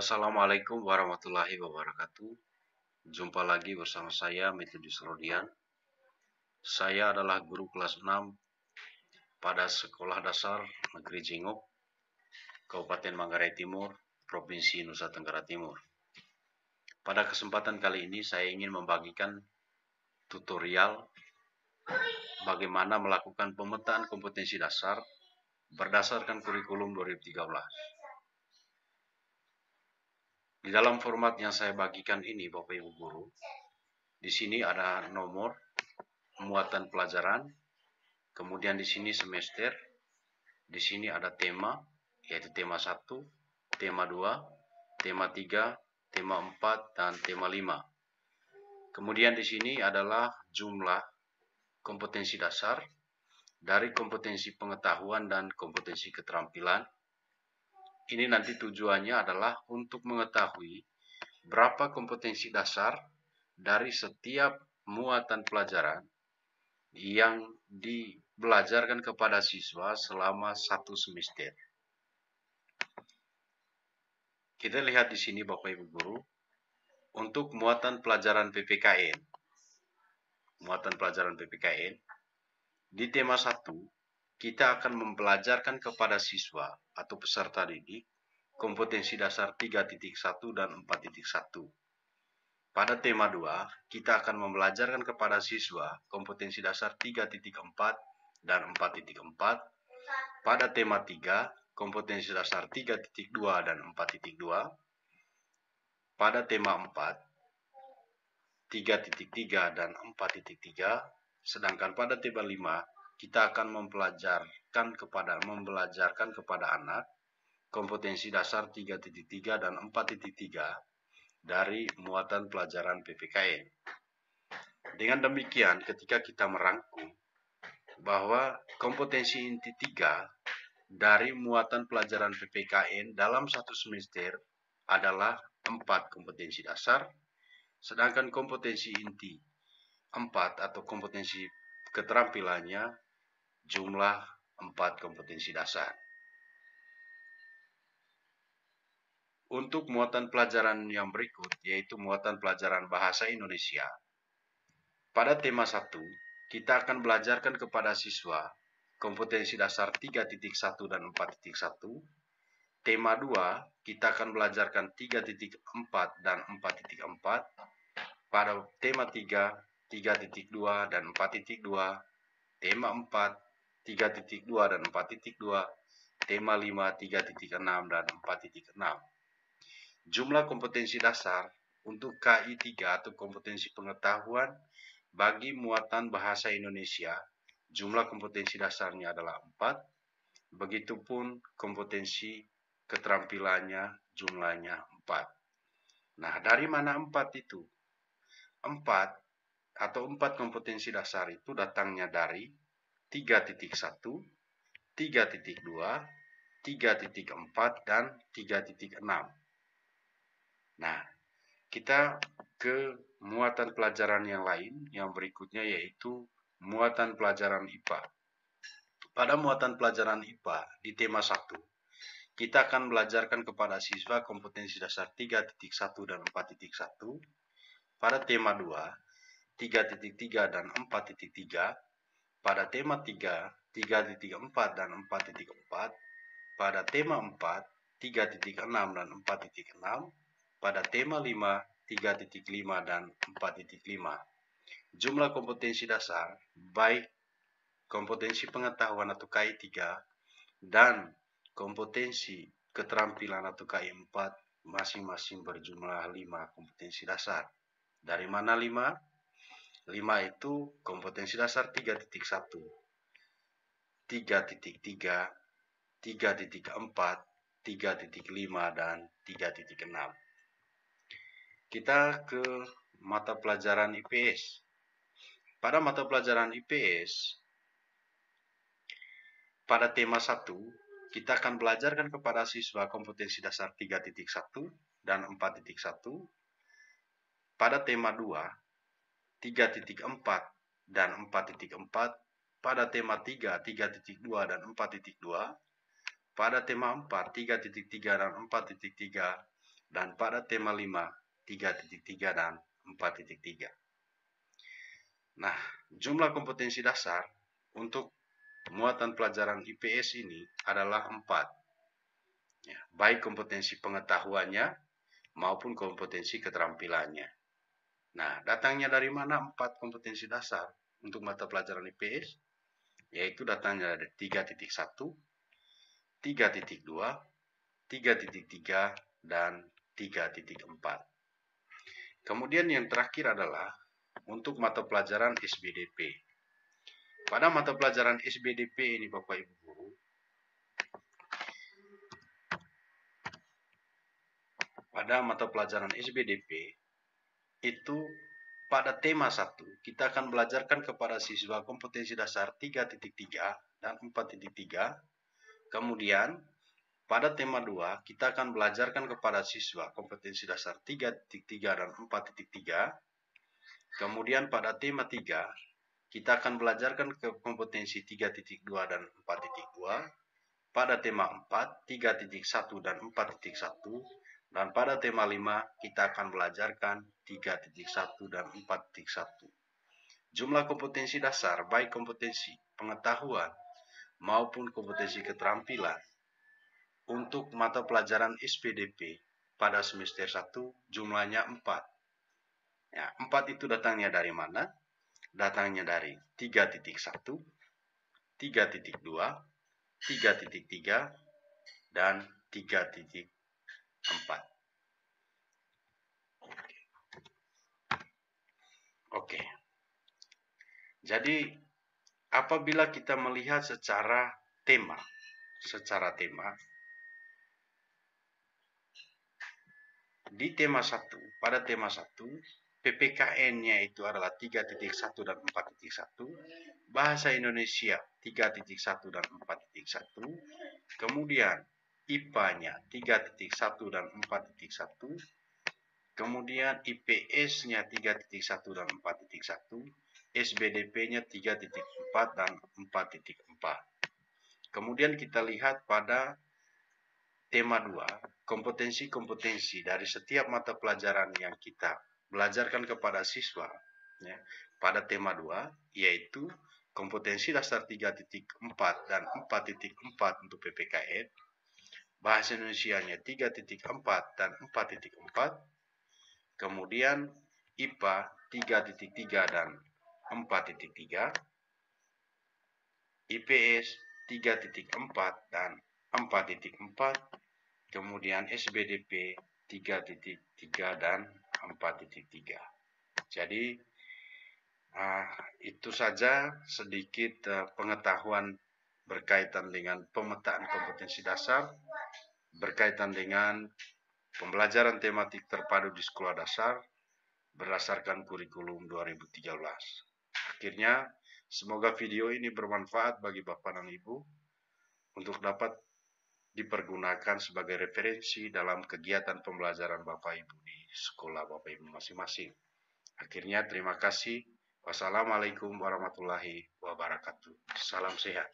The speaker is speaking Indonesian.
Assalamualaikum warahmatullahi wabarakatuh. Jumpa lagi bersama saya, Methodis Rodian. Saya adalah guru kelas 6 pada Sekolah Dasar Negeri Jingok, Kabupaten Manggarai Timur, Provinsi Nusa Tenggara Timur. Pada kesempatan kali ini saya ingin membagikan tutorial bagaimana melakukan pemetaan kompetensi dasar berdasarkan kurikulum 2013. Di dalam format yang saya bagikan ini, Bapak Ibu Guru, di sini ada nomor muatan pelajaran, kemudian di sini semester, di sini ada tema, yaitu tema 1, tema 2, tema 3, tema 4, dan tema 5. Kemudian di sini adalah jumlah kompetensi dasar dari kompetensi pengetahuan dan kompetensi keterampilan. Ini nanti tujuannya adalah untuk mengetahui berapa kompetensi dasar dari setiap muatan pelajaran yang dibelajarkan kepada siswa selama 1 semester. Kita lihat di sini Bapak Ibu Guru, untuk muatan pelajaran PPKN. Muatan pelajaran PPKN, di tema 1, kita akan mempelajarkan kepada siswa atau peserta didik kompetensi dasar 3.1 dan 4.1. Pada tema 2, kita akan membelajarkan kepada siswa kompetensi dasar 3.4 dan 4.4. Pada tema 3, kompetensi dasar 3.2 dan 4.2. Pada tema 4, 3.3 dan 4.3. Sedangkan pada tema 5, kita akan membelajarkan kepada anak kompetensi dasar 3.3 dan 4.3 dari muatan pelajaran PPKN. Dengan demikian, ketika kita merangkum bahwa kompetensi inti 3 dari muatan pelajaran PPKN dalam 1 semester adalah 4 kompetensi dasar, sedangkan kompetensi inti 4 atau kompetensi keterampilannya jumlah 4 kompetensi dasar. Untuk muatan pelajaran yang berikut, yaitu muatan pelajaran bahasa Indonesia. Pada tema 1, kita akan belajarkan kepada siswa kompetensi dasar 3.1 dan 4.1. Tema 2, kita akan belajarkan 3.4 dan 4.4. Pada tema 3, 3.2 dan 4.2. Tema 4, 3.2 dan 4.2. Tema 5, 3.6 dan 4.6. Jumlah kompetensi dasar untuk KI 3 atau kompetensi pengetahuan bagi muatan bahasa Indonesia, jumlah kompetensi dasarnya adalah 4. Begitupun kompetensi keterampilannya jumlahnya 4. Nah, dari mana 4 itu? 4 atau 4 kompetensi dasar itu datangnya dari 3.1, 3.2, 3.4, dan 3.6. Nah, kita ke muatan pelajaran yang lain, yang berikutnya yaitu muatan pelajaran IPA. Pada muatan pelajaran IPA di tema 1, kita akan belajarkan kepada siswa kompetensi dasar 3.1 dan 4.1. Pada tema 2, 3.3 dan 4.3. Pada tema 3, 3.4 dan 4.4. Pada tema 4, 3.6 dan 4.6. Pada tema 5, 3.5 dan 4.5. Jumlah kompetensi dasar, baik kompetensi pengetahuan atau KI 3 dan kompetensi keterampilan atau KI 4, masing-masing berjumlah 5 kompetensi dasar. Dari mana 5? 5 itu kompetensi dasar 3.1, 3.3, 3.4, 3.5, dan 3.6. Kita ke mata pelajaran IPS. Pada mata pelajaran IPS, pada tema 1, kita akan belajarkan kepada siswa kompetensi dasar 3.1 dan 4.1. Pada tema 2, 3.4 dan 4.4. Pada tema 3, 3.2 dan 4.2. Pada tema 4, 3.3 dan 4.3. dan pada tema 5, 3.3 dan 4.3. Nah, jumlah kompetensi dasar untuk muatan pelajaran IPS ini adalah 4. Ya, baik kompetensi pengetahuannya maupun kompetensi keterampilannya. Nah, datangnya dari mana 4 kompetensi dasar untuk mata pelajaran IPS? Yaitu datangnya dari 3.1, 3.2, 3.3, dan 3.4. Kemudian yang terakhir adalah untuk mata pelajaran SBDP. Pada mata pelajaran SBDP ini Bapak Ibu Guru, pada mata pelajaran SBDP itu pada tema 1 kita akan belajarkan kepada siswa kompetensi dasar 3.3 dan 4.3. Kemudian pada tema 2 kita akan belajarkan kepada siswa kompetensi dasar 3.3 dan 4.3. Kemudian pada tema 3 kita akan belajarkan ke kompetensi 3.2 dan 4.2. Pada tema 4, 3.1 dan 4.1. Dan pada tema 5, kita akan belajarkan 3.1 dan 4.1. Jumlah kompetensi dasar, baik kompetensi pengetahuan maupun kompetensi keterampilan untuk mata pelajaran SPDP pada semester 1 jumlahnya 4. Ya, 4 itu datangnya dari mana? Datangnya dari 3.1, 3.2, 3.3, dan 3.4. Oke. Jadi apabila kita melihat secara tema, di tema 1, pada tema 1, PPKN-nya itu adalah 3.1 dan 4.1, bahasa Indonesia 3.1 dan 4.1, kemudian IPA-nya 3.1 dan 4.1, kemudian IPS-nya 3.1 dan 4.1, SBDP-nya 3.4 dan 4.4. Kemudian kita lihat pada tema 2, kompetensi-kompetensi dari setiap mata pelajaran yang kita belajarkan kepada siswa ya, pada tema 2, yaitu kompetensi dasar 3.4 dan 4.4 untuk PPKN, bahasa Indonesianya 3.4 dan 4.4, kemudian IPA 3.3 dan 4.3, IPS 3.4 dan 4.4, kemudian SBDP 3.3 dan 4.3. Jadi itu saja sedikit pengetahuan berkaitan dengan pemetaan kompetensi dasar, berkaitan dengan pembelajaran tematik terpadu di sekolah dasar berdasarkan kurikulum 2013. Akhirnya, semoga video ini bermanfaat bagi Bapak dan Ibu untuk dapat dipergunakan sebagai referensi dalam kegiatan pembelajaran Bapak Ibu di sekolah Bapak Ibu masing-masing. Akhirnya, terima kasih. Wassalamualaikum warahmatullahi wabarakatuh. Salam sehat.